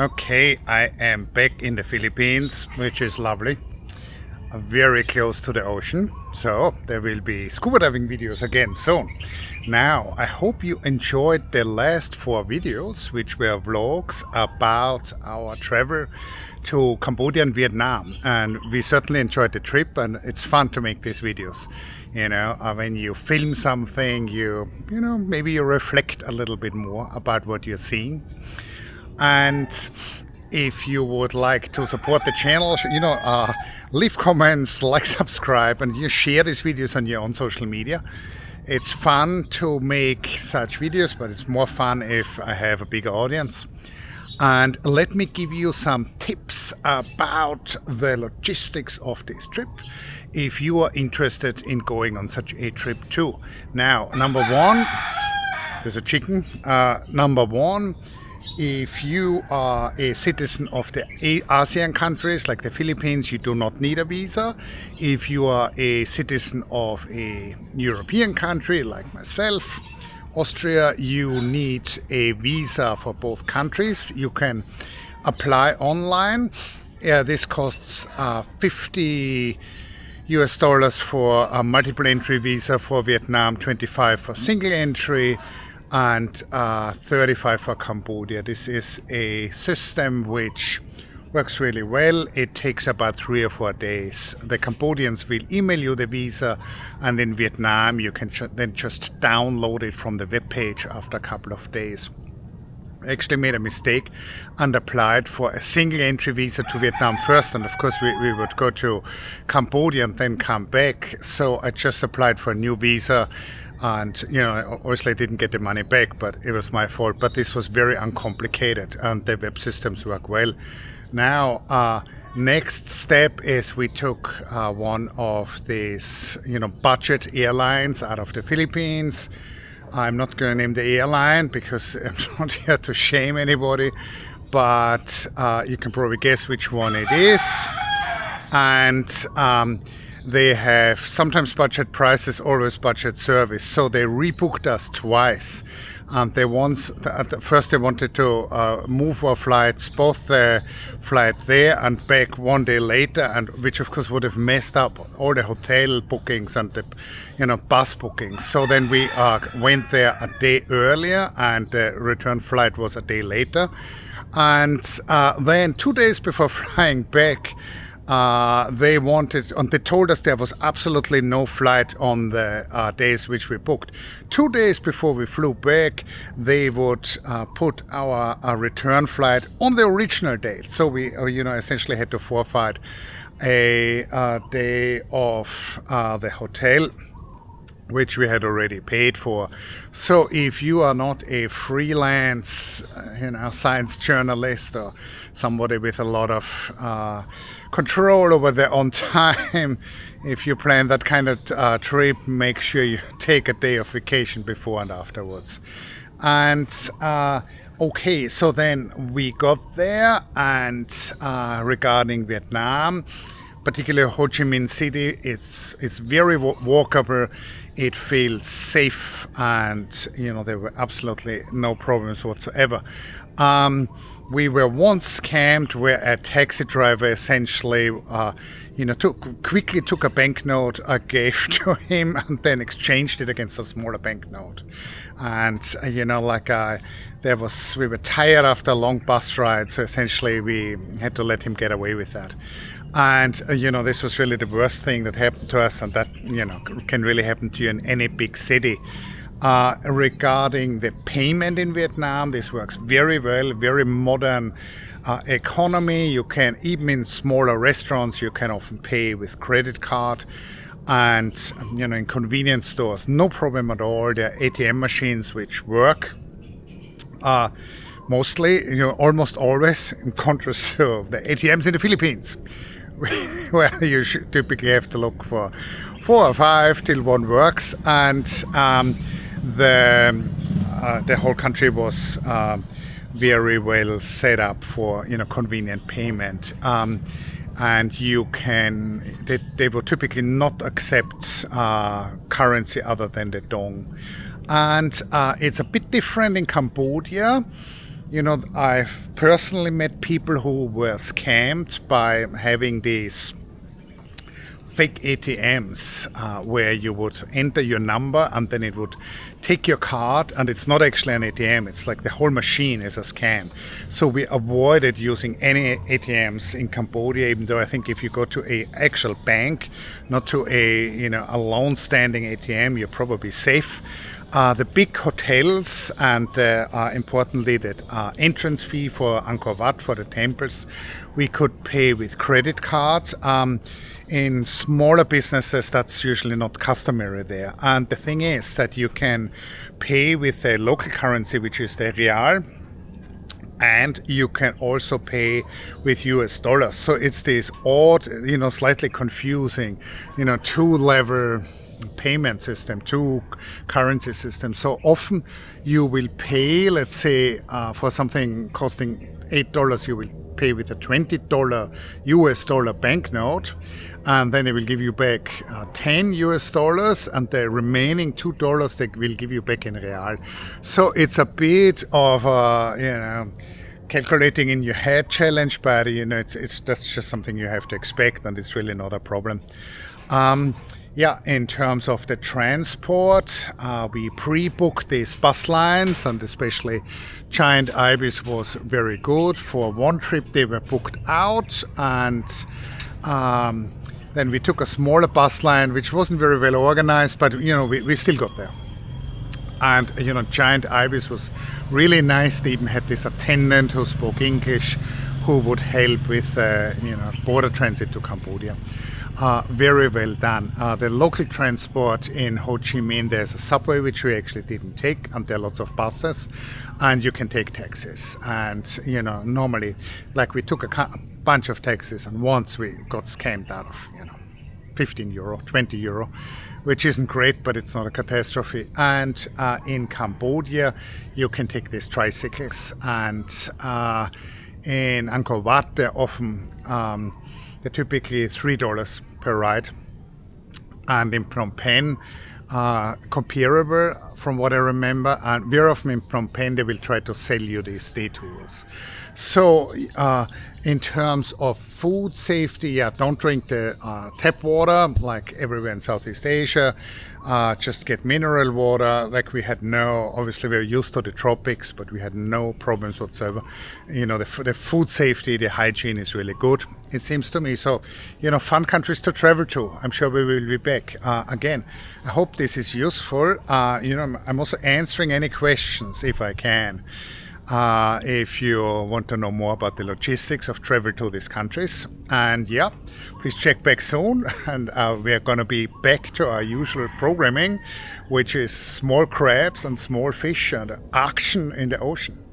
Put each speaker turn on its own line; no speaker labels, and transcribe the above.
Okay, I am back in the Philippines, which is lovely. Very close to the ocean, so there will be scuba diving videos again soon. Now, I hope you enjoyed the last 4 videos, which were vlogs about our travel to Cambodia and Vietnam. And we certainly enjoyed the trip, and it's fun to make these videos. When you film something, maybe you reflect a little bit more about what you're seeing. And if you would like to support the channel, leave comments, like, subscribe, and you share these videos on your own social media. It's fun to make such videos, but it's more fun if I have a bigger audience. And let me give you some tips about the logistics of this trip if you are interested in going on such a trip too. Now, number one, there's a chicken. Number one, if you are a citizen of the ASEAN countries like the Philippines, you do not need a visa. If you are a citizen of a European country like myself, Austria, you need a visa for both countries. You can apply online. This costs $50 for a multiple entry visa for Vietnam, 25 for single entry, and 35 for Cambodia. This is a system which works really well. It takes about 3 or 4 days. The Cambodians will email you the visa, and in Vietnam you can then just download it from the web page after a couple of days. I actually made a mistake and applied for a single entry visa to Vietnam first, and of course we would go to Cambodia and then come back. So I just applied for a new visa, and obviously I didn't get the money back, but it was my fault. But this was very uncomplicated, and the web systems work well. Now, next step is we took one of these budget airlines out of the Philippines. I'm not going to name the airline because I'm not here to shame anybody, but you can probably guess which one it is. And they have sometimes budget prices, always budget service. So they rebooked us twice. First they wanted to move our flights, both the flight there and back 1 day later, and which of course would have messed up all the hotel bookings and the bus bookings. So then we went there a day earlier, and the return flight was a day later. And then 2 days before flying back, they told us there was absolutely no flight on the days which we booked. 2 days before we flew back, they would put our return flight on the original date. So we, essentially had to forfeit a day of the hotel, which we had already paid for. So if you are not a freelance, science journalist or somebody with a lot of control over their own time, if you plan that kind of trip, make sure you take a day of vacation before and afterwards. And okay, so then we got there, and regarding Vietnam, particularly Ho Chi Mihn City, it's very walkable. It feels safe, and there were absolutely no problems whatsoever. We were once scammed where a taxi driver essentially quickly took a banknote I gave to him and then exchanged it against a smaller banknote. And we were tired after a long bus ride, so essentially we had to let him get away with that. And this was really the worst thing that happened to us, and that can really happen to you in any big city. Regarding the payment in Vietnam, this works very well, very modern economy. You can, even in smaller restaurants, you can often pay with credit card, and in convenience stores, no problem at all. There are ATM machines which work mostly, almost always, in contrast to the ATMs in the Philippines, where you typically have to look for 4 or 5 till one works. And the whole country was very well set up for convenient payment, and they will typically not accept currency other than the dong. And it's a bit different in Cambodia. I've personally met people who were scammed by having these fake ATMs where you would enter your number and then it would take your card, and it's not actually an ATM, it's like the whole machine is a scam. So we avoided using any ATMs in Cambodia, even though I think if you go to a actual bank, not to a lone standing ATM, you're probably safe. The big hotels and importantly the entrance fee for Angkor Wat, for the temples, we could pay with credit cards. In smaller businesses, that's usually not customary there. And the thing is that you can pay with a local currency, which is the real, and you can also pay with US dollars. So it's this odd, slightly confusing, two-level payment system, two currency system. So often you will pay, let's say, for something costing $8, you will pay with a $20 US dollar banknote, and then they will give you back 10 US dollars, and the remaining $2 they will give you back in real. So it's a bit of calculating in your head challenge, but that's just something you have to expect, and it's really not a problem. In terms of the transport, we pre-booked these bus lines, and especially Giant Ibis was very good. For one trip they were booked out, and then we took a smaller bus line which wasn't very well organized, but we still got there. And Giant Ibis was really nice. They even had this attendant who spoke English, who would help with border transit to Cambodia. Very well done. The local transport in Ho Chi Minh, there's a subway which we actually didn't take, and there are lots of buses, and you can take taxis. And normally, like, we took a bunch of taxis, and once we got scammed out of 15 euro, 20 euro, which isn't great, but it's not a catastrophe. And in Cambodia, you can take these tricycles, and in Angkor Wat, they're typically $3 per ride, and in Phnom Penh, comparable from what I remember. And very often in Phnom Penh they will try to sell you these day tours. So in terms of food safety, don't drink the tap water like everywhere in Southeast Asia. Just get mineral water. Like, we had obviously we're used to the tropics, but we had no problems whatsoever. The food safety, the hygiene is really good, it seems to me. So, fun countries to travel to. I'm sure we will be back. Again, I hope this is useful. I'm also answering any questions if I can. If you want to know more about the logistics of travel to these countries. And please check back soon. And we are going to be back to our usual programming, which is small crabs and small fish and action in the ocean.